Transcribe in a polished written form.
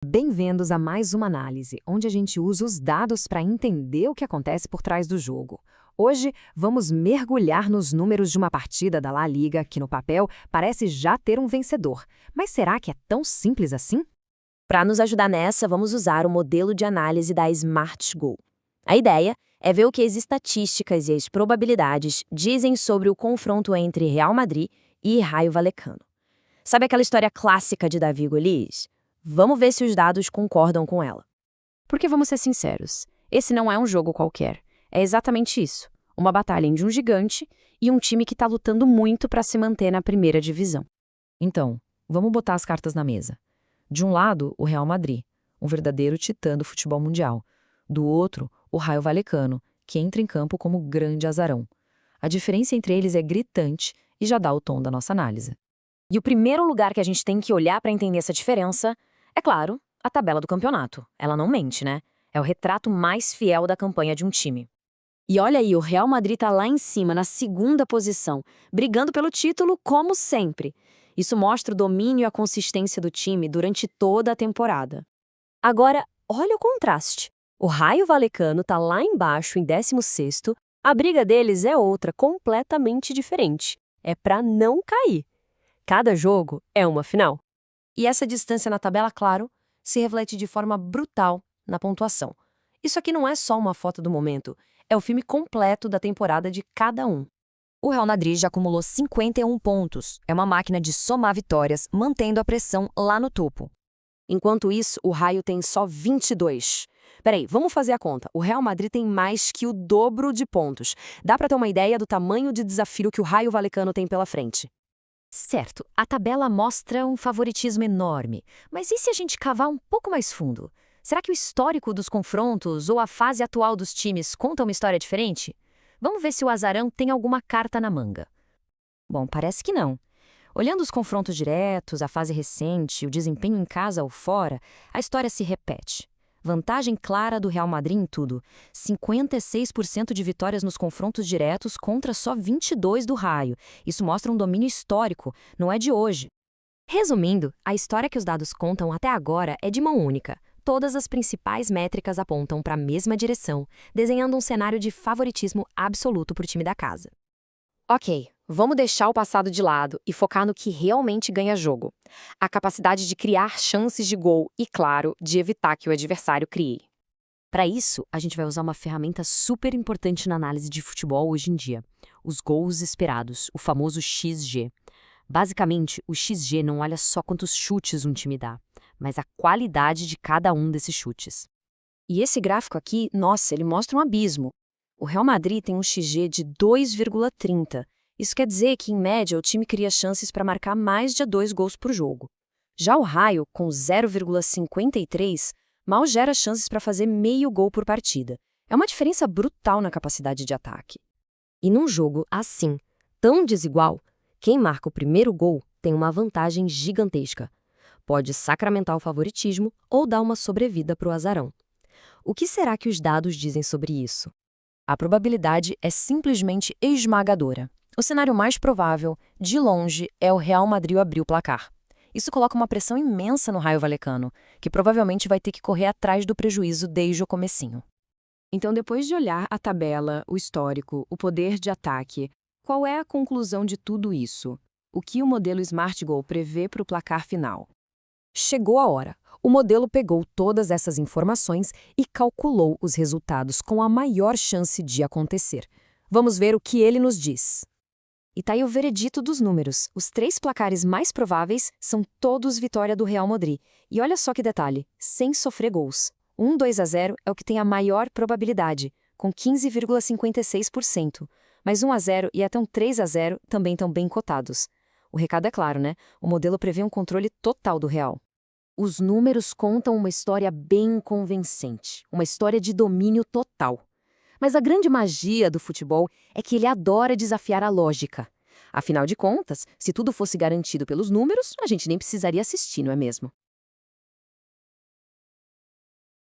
Bem-vindos a mais uma análise, onde a gente usa os dados para entender o que acontece por trás do jogo. Hoje, vamos mergulhar nos números de uma partida da La Liga que, no papel, parece já ter um vencedor. Mas será que é tão simples assim? Para nos ajudar nessa, vamos usar o modelo de análise da Smart Goal. A ideia é ver o que as estatísticas e as probabilidades dizem sobre o confronto entre Real Madrid e Rayo Vallecano. Sabe aquela história clássica de Davi e Golias? Vamos ver se os dados concordam com ela. Porque vamos ser sinceros, esse não é um jogo qualquer. É exatamente isso, uma batalha entre um gigante e um time que está lutando muito para se manter na primeira divisão. Então, vamos botar as cartas na mesa. De um lado, o Real Madrid, um verdadeiro titã do futebol mundial. Do outro, o Rayo Vallecano, que entra em campo como grande azarão. A diferença entre eles é gritante e já dá o tom da nossa análise. E o primeiro lugar que a gente tem que olhar para entender essa diferença é, claro, a tabela do campeonato. Ela não mente, né? É o retrato mais fiel da campanha de um time. E olha aí, o Real Madrid tá lá em cima, na segunda posição, brigando pelo título como sempre. Isso mostra o domínio e a consistência do time durante toda a temporada. Agora, olha o contraste. O Rayo Vallecano tá lá embaixo, em 16º. A briga deles é outra, completamente diferente. É pra não cair. Cada jogo é uma final. E essa distância na tabela, claro, se reflete de forma brutal na pontuação. Isso aqui não é só uma foto do momento, é o filme completo da temporada de cada um. O Real Madrid já acumulou 51 pontos. É uma máquina de somar vitórias, mantendo a pressão lá no topo. Enquanto isso, o Rayo tem só 22. Peraí, vamos fazer a conta. O Real Madrid tem mais que o dobro de pontos. Dá pra ter uma ideia do tamanho de desafio que o Rayo Vallecano tem pela frente. Certo, a tabela mostra um favoritismo enorme. Mas e se a gente cavar um pouco mais fundo? Será que o histórico dos confrontos ou a fase atual dos times conta uma história diferente? Vamos ver se o azarão tem alguma carta na manga. Bom, parece que não. Olhando os confrontos diretos, a fase recente, o desempenho em casa ou fora, a história se repete. Vantagem clara do Real Madrid em tudo. 56% de vitórias nos confrontos diretos contra só 22% do Rayo. Isso mostra um domínio histórico, não é de hoje. Resumindo, a história que os dados contam até agora é de mão única. Todas as principais métricas apontam para a mesma direção, desenhando um cenário de favoritismo absoluto para o time da casa. Ok, vamos deixar o passado de lado e focar no que realmente ganha jogo. A capacidade de criar chances de gol e, claro, de evitar que o adversário crie. Para isso, a gente vai usar uma ferramenta super importante na análise de futebol hoje em dia: os gols esperados, o famoso XG. Basicamente, o XG não olha só quantos chutes um time dá, mas a qualidade de cada um desses chutes. E esse gráfico aqui, nossa, ele mostra um abismo. O Real Madrid tem um XG de 2,30. Isso quer dizer que, em média, o time cria chances para marcar mais de 2 gols por jogo. Já o Rayo, com 0,53, mal gera chances para fazer meio gol por partida. É uma diferença brutal na capacidade de ataque. E num jogo assim, tão desigual, quem marca o primeiro gol tem uma vantagem gigantesca. Pode sacramentar o favoritismo ou dar uma sobrevida para o azarão. O que será que os dados dizem sobre isso? A probabilidade é simplesmente esmagadora. O cenário mais provável, de longe, é o Real Madrid abrir o placar. Isso coloca uma pressão imensa no Rayo Vallecano, que provavelmente vai ter que correr atrás do prejuízo desde o comecinho. Então, depois de olhar a tabela, o histórico, o poder de ataque, qual é a conclusão de tudo isso? O que o modelo Smart Goal prevê para o placar final? Chegou a hora. O modelo pegou todas essas informações e calculou os resultados com a maior chance de acontecer. Vamos ver o que ele nos diz. E tá aí o veredito dos números. Os 3 placares mais prováveis são todos vitória do Real Madrid. E olha só que detalhe, sem sofrer gols. 2-0 é o que tem a maior probabilidade, com 15,56%. Mas 1-0 e até um 3-0 também estão bem cotados. O recado é claro, né? O modelo prevê um controle total do Real. Os números contam uma história bem convincente, uma história de domínio total. Mas a grande magia do futebol é que ele adora desafiar a lógica. Afinal de contas, se tudo fosse garantido pelos números, a gente nem precisaria assistir, não é mesmo?